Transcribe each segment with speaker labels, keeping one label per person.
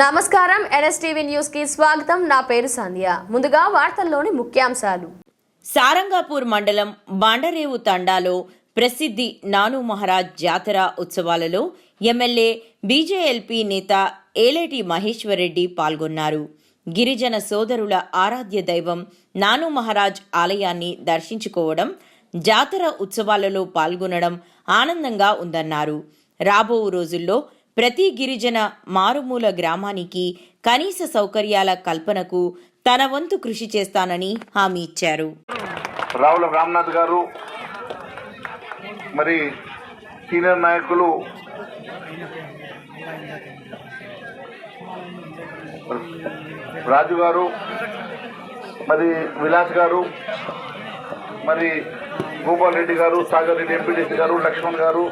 Speaker 1: నమస్కారం NSTV news కి స్వాగతం. నా పేరు సంధ్య. ముందుగా వార్తల్లోని ముఖ్యాంశాలు.
Speaker 2: సారంగాపూర్ మండలం బాండరేవు తండాలో ప్రసిద్ధి నాను మహారాజ్ జాతర ఉత్సవాలలో ఎమ్మెల్యే బీజేఎల్పీ నేత ఏలేటి మహేశ్వరరెడ్డి పాల్గొన్నారు. గిరిజన సోదరుల ఆరాధ్య దైవం నాను మహారాజ్ ఆలయాన్ని దర్శించుకోవడం, జాతర ఉత్సవాలలో పాల్గొనడం ఆనందంగా ఉందన్నారు. రాబో రోజుల్లో ప్రతి గిరిజన మారుమూల గ్రామానికి కనీస సౌకర్యాల కల్పనకు తన వంతు కృషి చేస్తానని హామీ ఇచ్చారు.
Speaker 3: రావుల రామ్నాథ్ గారు, మరి సీనియర్ నాయకులు రాజు గారు, మరి విలాస్ గారు, మరి గోపాల్ రెడ్డి గారు, సాగర్ రెడ్డి ఎంపీడీసీ గారు, లక్ష్మణ్ గారు,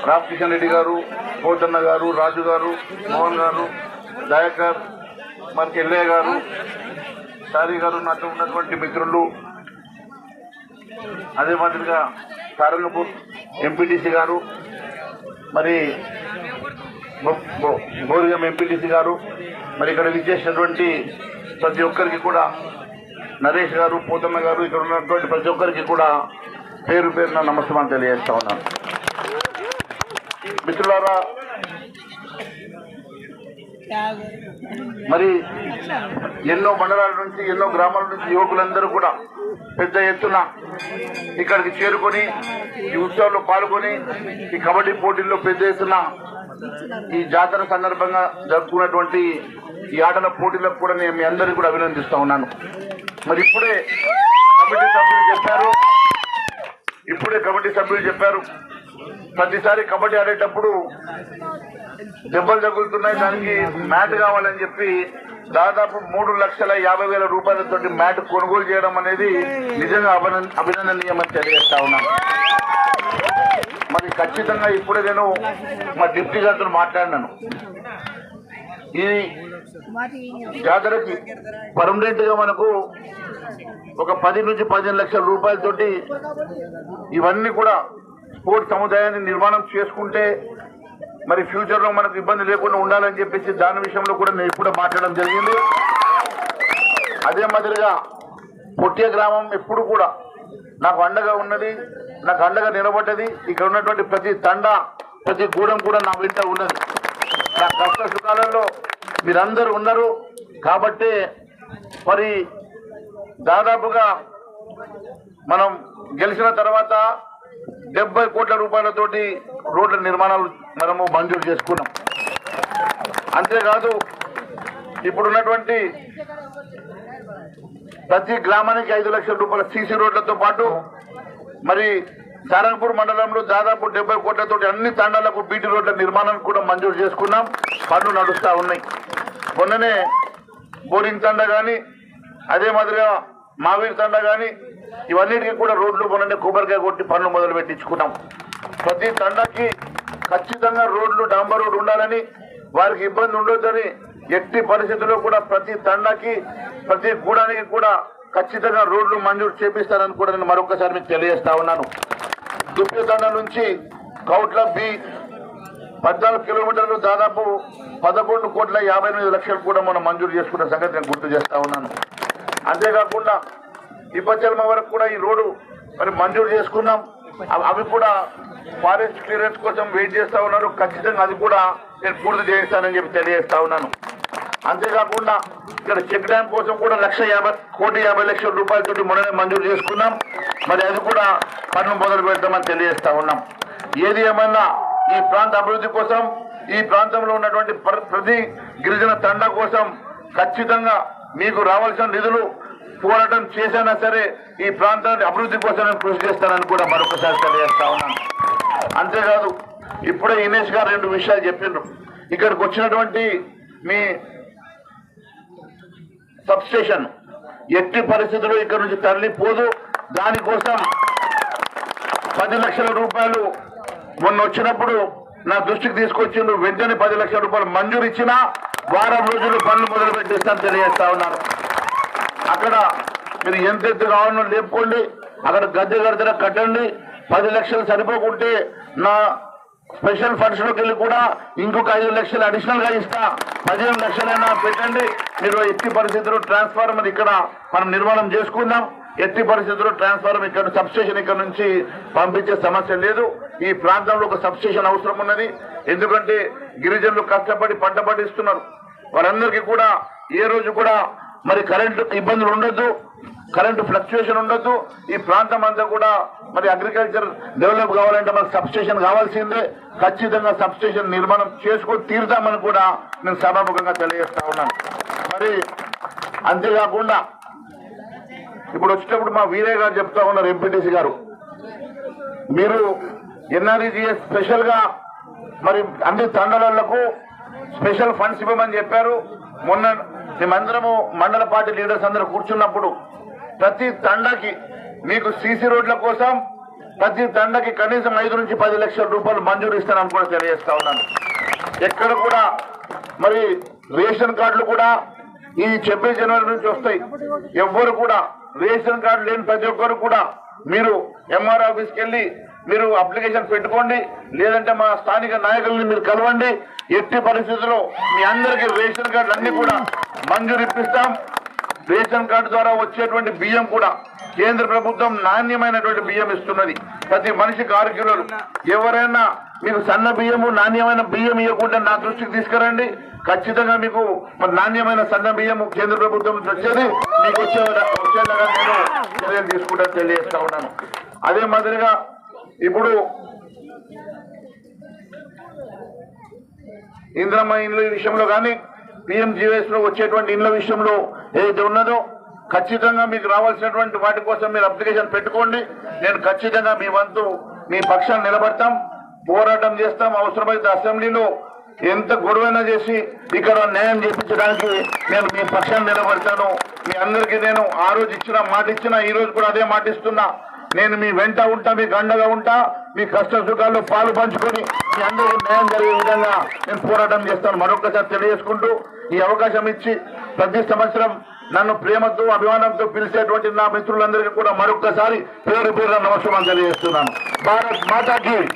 Speaker 3: రామకిషన్ రెడ్డి గారు, పోతన్న గారు, రాజు గారు, మోహన్ గారు, దయాకర్, మరి ఎల్లయ్య గారు, సారీ గారు, నాతో ఉన్నటువంటి మిత్రులు, అదే మాదిరిగా సారంగపూర్ ఎంపీటీసీ గారు, మరి బోరిగం ఎంపీటీసీ గారు, మరి ఇక్కడ విచ్చేసినటువంటి ప్రతి ఒక్కరికి కూడా, నరేష్ గారు, పోతన్న గారు, ఇక్కడ ఉన్నటువంటి ప్రతి ఒక్కరికి కూడా పేరు పేరున నమస్కారం తెలియజేస్తా ఉన్నాను. మిత్రులారా, మరి ఎన్నో మండలాల నుంచి, ఎన్నో గ్రామాల నుంచి యువకులందరూ కూడా పెద్ద ఎత్తున ఇక్కడికి చేరుకొని ఈ ఉత్సవంలో పాల్గొని ఈ కబడ్డీ పోటీల్లో పెద్ద ఎత్తున ఈ జాతర సందర్భంగా జరుపుకున్నటువంటి ఈ ఆటల పోటీలకు కూడా నేను మీ అందరికీ కూడా అభినందిస్తా ఉన్నాను. మరి ఇప్పుడే కబడ్డీ సభ్యులు చెప్పారు, ప్రతిసారి కబడ్డీ ఆడేటప్పుడు దెబ్బలు తగులుతున్నాయి, దానికి మ్యాట్ కావాలని చెప్పి దాదాపు 3,50,000 రూపాయలతోటి మ్యాట్ కొనుగోలు చేయడం అనేది నిజంగా అభినందనీయమని తెలియజేస్తా ఉన్నాను. మరి ఖచ్చితంగా ఇప్పుడే నేను మా డిప్యూటీ గారితో మాట్లాడినాను. ఈ జాతరకి పర్మనెంట్ గా మనకు ఒక 10 నుంచి 15 లక్షల రూపాయలతోటి ఇవన్నీ కూడా స్పోర్ట్స్ సముదాయాన్ని నిర్మాణం చేసుకుంటే మరి ఫ్యూచర్ లో మనకు ఇబ్బంది లేకుండా ఉండాలని చెప్పేసి దాని విషయంలో కూడా నేను ఇప్పుడు మాట్లాడడం జరిగింది. అదే మాదిరిగా పొట్టియ గ్రామం ఎప్పుడు కూడా నాకు అండగా ఉన్నది, నాకు అండగా నిలబడ్డది. ఇక్కడ ఉన్నటువంటి ప్రతి తండా, ప్రతి గూడెం కూడా నా వెంట ఉన్నది. నా కష్ట సుఖాలలో మీరందరూ ఉన్నారు కాబట్టి మరి దాదాపుగా మనం గెలిచిన తర్వాత 70 కోట్ల రూపాయలతోటి రోడ్ల నిర్మాణాలు మనము మంజూరు చేసుకున్నాం. అంతేకాదు ఇప్పుడున్నటువంటి ప్రతి గ్రామానికి 5 లక్షల రూపాయల సీసీ రోడ్లతో పాటు మరి సారంగపూర్ మండలంలో దాదాపు 70 కోట్లతోటి అన్ని తాండాలకు బీటీ రోడ్ల నిర్మాణానికి కూడా మంజూరు చేసుకున్నాం. పనులు నడుస్తూ ఉన్నాయి. మొన్ననే బోరింగ్ తండ కానీ, అదే మాదిరిగా మావీర్ తండ కానీ, ఇవన్నిటికీ కూడా రోడ్లు మొన్ననే కొబ్బరికాయ కొట్టి పనులు మొదలు పెట్టించుకున్నాం. ప్రతి తండాకి ఖచ్చితంగా రోడ్లు, డాంబర్ రోడ్డు ఉండాలని, వారికి ఇబ్బంది ఉండొద్దని ఎట్టి పరిస్థితుల్లో కూడా ప్రతి తండాకి, ప్రతి గూడానికి కూడా ఖచ్చితంగా రోడ్లు మంజూరు చేపిస్తారని కూడా నేను మరొకసారి మీకు తెలియజేస్తా ఉన్నాను. దుప్పి తండ నుంచి కౌట్ల బి 14 కిలోమీటర్లు దాదాపు 11,58,00,000 కూడా మనం మంజూరు చేసుకున్న సంగతి నేను గుర్తు చేస్తా ఉన్నాను. అంతేకాకుండా ఇప్పచల్మ వరకు కూడా ఈ రోడ్డు మరి మంజూరు చేసుకున్నాం. అవి కూడా ఫారెస్ట్ క్లియరెన్స్ కోసం వెయిట్ చేస్తూ ఉన్నారు. ఖచ్చితంగా అది కూడా నేను పూర్తి చేయిస్తానని చెప్పి తెలియజేస్తా ఉన్నాను. అంతేకాకుండా ఇక్కడ చెక్ డ్యామ్ కోసం కూడా 1,50,00,000 రూపాయలతోటి మొన్ననే మంజూరు చేసుకున్నాం. మరి అది కూడా పనులు మొదలు పెడతామని తెలియజేస్తా ఉన్నాం. ఏది ఏమన్నా ఈ ప్రాంత అభివృద్ధి కోసం, ఈ ప్రాంతంలో ఉన్నటువంటి ప్రతి గిరిజన తండా కోసం ఖచ్చితంగా మీకు రావాల్సిన నిధులు పోరాటం చేసినా సరే ఈ ప్రాంతాన్ని అభివృద్ధి కోసం నేను కృషి చేస్తానని కూడా మరొకసారి తెలియజేస్తా ఉన్నాను. అంతేకాదు ఇప్పుడే ఇనేష్ గారు 2 విషయాలు చెప్పిండ్రు. ఇక్కడికి వచ్చినటువంటి మీ సబ్ స్టేషన్ ఎట్టి పరిస్థితుల్లో ఇక్కడ నుంచి తరలిపోదు. దానికోసం 10 లక్షల రూపాయలు మొన్న వచ్చినప్పుడు నా దృష్టికి తీసుకొచ్చిండు. వెంటనే 10 లక్షల రూపాయలు మంజూరు ఇచ్చినా వారం రోజులు పనులు మొదలు పెట్టిస్తాను తెలియజేస్తా ఉన్నారు. అక్కడ మీరు ఎంత ఎత్తు కావాలో లేపుకోండి, అక్కడ గద్దె కడితే కట్టండి. 10 లక్షలు సరిపోకుంటే నా స్పెషల్ ఫండ్స్ లోకి వెళ్ళి కూడా ఇంకొక 5 లక్షలు అడిషనల్ గా ఇస్తా, 15 లక్షలైనా పెట్టండి. మీరు ఎట్టి పరిస్థితుల్లో ట్రాన్స్ఫార్మర్ ఇక్కడ మనం నిర్మాణం చేసుకుందాం. ఎట్టి పరిస్థితుల్లో ట్రాన్స్ఫార్మర్ ఇక్కడ సబ్స్టేషన్ ఇక్కడ నుంచి పంపించే సమస్య లేదు. ఈ ప్రాంతంలో ఒక సబ్స్టేషన్ అవసరం ఉన్నది. ఎందుకంటే గిరిజనులు కష్టపడి పంట పండిస్తున్నారు. వారందరికీ కూడా ఏ రోజు కూడా మరి కరెంటు ఇబ్బందులు ఉండొద్దు, కరెంటు ఫ్లక్చుయేషన్ ఉండొద్దు. ఈ ప్రాంతం అంతా కూడా మరి అగ్రికల్చర్ డెవలప్ కావాలంటే మనకు సబ్స్టేషన్ కావాల్సిందే. ఖచ్చితంగా సబ్స్టేషన్ నిర్మాణం చేసుకొని తీరుతామని కూడా నేను సభాముఖంగా తెలియజేస్తా ఉన్నాను. మరి అంతేకాకుండా ఇప్పుడు వచ్చేటప్పుడు మా వీరయ్య గారు చెప్తా ఉన్నారు, ఎంపీటీసీ గారు, మీరు ఎన్ఆర్ఈజీఎస్ స్పెషల్ గా మరి అన్ని తండాలకు స్పెషల్ ఫండ్స్ ఇవ్వమని చెప్పారు. మొన్న మేమందరము మండల పార్టీ లీడర్స్ అందరూ కూర్చున్నప్పుడు ప్రతి తండాకి మీకు సీసీ రోడ్ల కోసం ప్రతి తండాకి కనీసం 5 నుంచి 10 లక్షల రూపాయలు మంజూరు ఇస్తానని కూడా తెలియజేస్తా ఉన్నాను. ఎక్కడ కూడా మరి రేషన్ కార్డులు కూడా ఈ 26 జనవరి నుంచి వస్తాయి. ఎవ్వరు కూడా రేషన్ కార్డు లేని ప్రతి ఒక్కరు కూడా మీరు ఎంఆర్ ఆఫీస్కి వెళ్ళి మీరు అప్లికేషన్ పెట్టుకోండి, లేదంటే మా స్థానిక నాయకుల్ని మీరు కలవండి. ఎట్టి పరిస్థితుల్లో మీ అందరికీ రేషన్ కార్డులు అన్ని కూడా మంజూరు ఇప్పిస్తాం. రేషన్ కార్డు ద్వారా వచ్చేటువంటి బియ్యం కూడా కేంద్ర ప్రభుత్వం నాణ్యమైనటువంటి బియ్యం ఇస్తున్నది. ప్రతి మనిషికి 6 కిలోలు. ఎవరైనా మీకు సన్న బియ్యము నాణ్యమైన బియ్యం ఇవ్వకుండా నా దృష్టికి తీసుకురండి. ఖచ్చితంగా మీకు నాణ్యమైన సన్న బియ్యం కేంద్ర ప్రభుత్వం నుంచి వచ్చేది మీకు వచ్చేలాగా నేను చర్యలు తీసుకుంటా తెలియజేస్తా ఉన్నాను. అదే మాదిరిగా ఇప్పుడు ఇంద్రమ్మ ఇండ్ల విషయంలో కానీ పిఎంజీఎస్ లో వచ్చేటువంటి ఇండ్ల విషయంలో ఏదైతే ఉన్నదో ఖచ్చితంగా మీకు రావాల్సినటువంటి వాటి కోసం మీరు అప్లికేషన్ పెట్టుకోండి. నేను ఖచ్చితంగా మీ వంతు మీ పక్షాన్ని నిలబడతాం, పోరాటం చేస్తాం. అవసరమైతే అసెంబ్లీలో ఎంత గొడవైనా చేసి ఇక్కడ న్యాయం చేయించడానికి నేను మీ పక్షాన్ని నిలబడతాను. మీ అందరికీ నేను ఆ రోజు ఇచ్చిన మాట ఇచ్చినా ఈ రోజు కూడా అదే మాట ఇస్తున్నా. నేను మీ వెంట ఉంటా, మీకు అండగా ఉంటా. మీ కష్ట సుఖాల్లో పాలు పంచుకొని మీ అందరికీ న్యాయం జరిగే విధంగా నేను పోరాటం చేస్తాను. మరొకసారి తెలియజేసుకుంటూ ఈ అవకాశం ఇచ్చి ప్రతి సంవత్సరం నన్ను ప్రేమతో అభిమానంతో పిలిచేటువంటి నా మిత్రులందరికీ కూడా మరొకసారి పేరు పేరున నమస్కారం తెలియజేస్తున్నాను. భారత్ మాతాకి